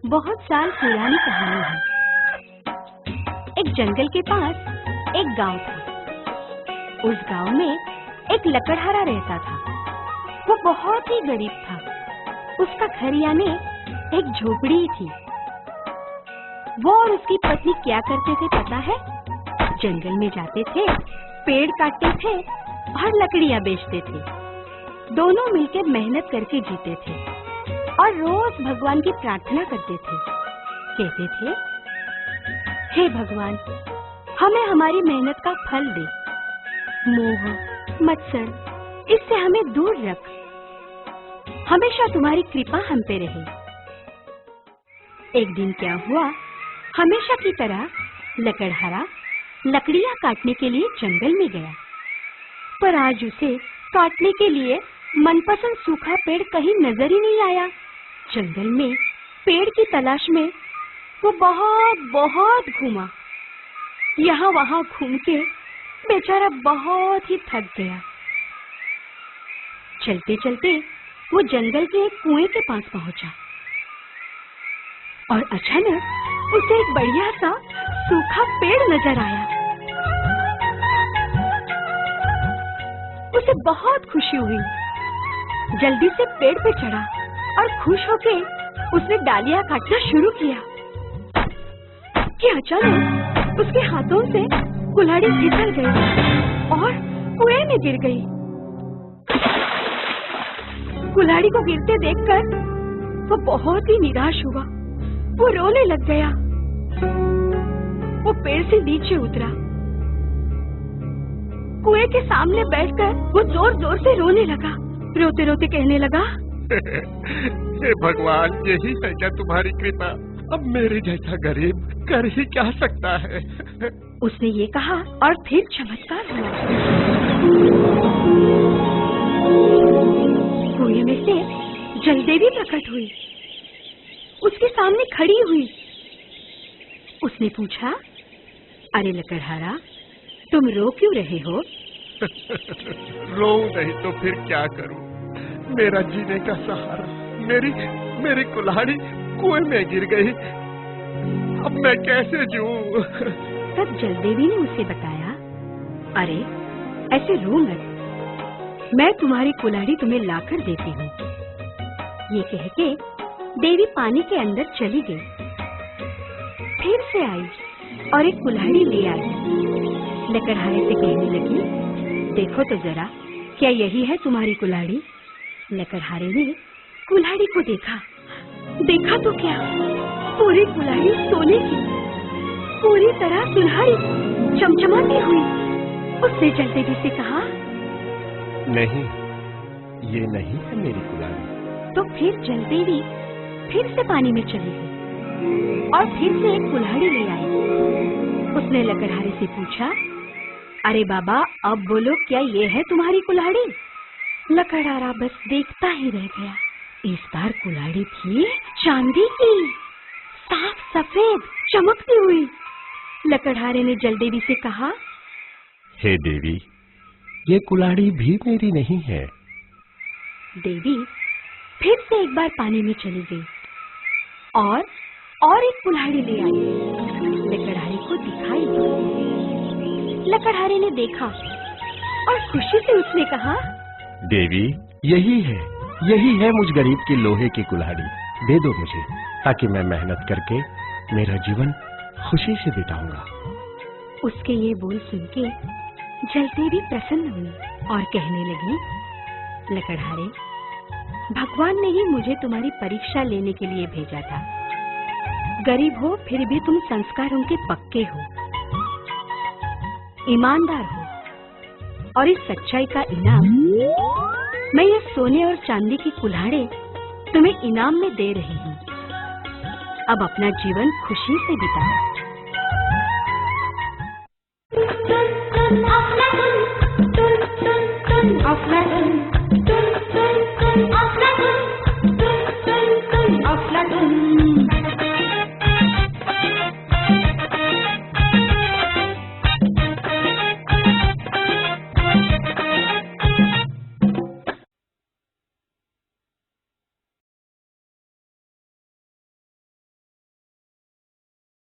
बहुत साल पुरानी कहानी है। एक जंगल के पास एक गांव था। उस गांव में एक लकड़हारा रहता था। वो बहुत ही गरीब था। उसका घर यानी एक झोपड़ी थी। वो और उसकी पत्नी क्या करते थे पता है? जंगल में जाते थे, पेड़ काटते थे और लकड़ियां बेचते थे। दोनों मिलकर मेहनत करके जीते थे और रोज भगवान की प्रार्थना करते थे। कहते थे, हे भगवान, हमें हमारी मेहनत का फल दे। मोह, मत्सर, इससे हमें दूर रख। हमेशा तुम्हारी कृपा हम पे रहे। एक दिन क्या हुआ? हमेशा की तरह लकड़हारा लकड़ियां काटने के लिए जंगल में गया, पर आज उसे काटने के लिए मनपसंद सूखा पेड़ कहीं नजर ही नहीं आया। जंगल में पेड़ की तलाश में वो बहुत घूमा। यहाँ वहाँ घूम के बेचारा बहुत ही थक गया। चलते चलते वो जंगल के एक कुएं के पास पहुंचा और अचानक उसे एक बढ़िया सा सूखा पेड़ नजर आया। उसे बहुत खुशी हुई। जल्दी से पेड़ पे चढ़ा और खुश होके उसने डालियां काटना शुरू किया कि अचानक उसके हाथों से कुल्हाड़ी फिसल गई और कुएं में गिर गई। कुल्हाड़ी को गिरते देखकर वो बहुत ही निराश हुआ। वो रोने लग गया। वो पेड़ से नीचे उतरा। कुएं के सामने बैठकर वो जोर जोर से रोने लगा। रोते रोते कहने लगा, हे भगवान, यही है क्या तुम्हारी कृपा? अब मेरे जैसा गरीब कर ही क्या सकता है? उसने ये कहा और फिर चमत्कार हुआ। कुएं में से जलदेवी प्रकट हुई। उसके सामने खड़ी हुई। उसने पूछा, अरे लकड़हारा, तुम रो क्यों रहे हो? रो नहीं तो फिर क्या करूं? मेरा जीने का सहारा, मेरी कुल्हाड़ी कुएं में गिर गई। अब मैं कैसे जीऊं? तब जलदेवी ने उसे बताया, अरे ऐसे रो मत, मैं तुम्हारी कुल्हाड़ी तुम्हें लाकर देती हूँ। ये कह के देवी पानी के अंदर चली गई। फिर से आई और एक कुल्हाड़ी ले आई। लकड़हारे से कहने लगी, देखो तो जरा, क्या यही है तुम्हारी कुल्हाड़ी? लकड़हारे ने कुल्हाड़ी को देखा तो क्या, पूरी कुल्हाड़ी सोने की, पूरी तरह सुनहरी, चमचमाती हुई। उसने जलदेवी से कहा, नहीं, ये नहीं है मेरी कुल्हाड़ी। तो फिर जलदेवी फिर से पानी में चली गई और फिर से एक कुल्हाड़ी ले आई। उसने लकड़हारे से पूछा, अरे बाबा, अब बोलो, क्या ये है तुम्हारी कुल्हाड़ी? लकड़हारा बस देखता ही रह गया। इस बार कुल्हाड़ी थी चांदी की, साफ सफेद, चमकती हुई। लकड़हारे ने जलदेवी से कहा, हे देवी, ये कुल्हाड़ी भी मेरी नहीं है। देवी फिर से एक बार पानी में चली गई और एक कुल्हाड़ी ले आई। लकड़हारे को दिखाई। लकड़हारे ने देखा और खुशी से उसने कहा, देवी, यही है मुझ गरीब की लोहे की कुल्हाड़ी। दे दो मुझे, ताकि मैं मेहनत करके मेरा जीवन खुशी से बिताऊंगा। उसके ये बोल सुन के जलदेवी प्रसन्न हुई और कहने लगी, लकड़हारे, भगवान ने ही मुझे तुम्हारी परीक्षा लेने के लिए भेजा था। गरीब हो फिर भी तुम संस्कारों के पक्के हो, ईमानदार हो, और इस सच्चाई का इनाम मैं ये सोने और चांदी की कुल्हाड़ी तुम्हें इनाम में दे रही हूँ। अब अपना जीवन खुशी से बिताओ। Aflatun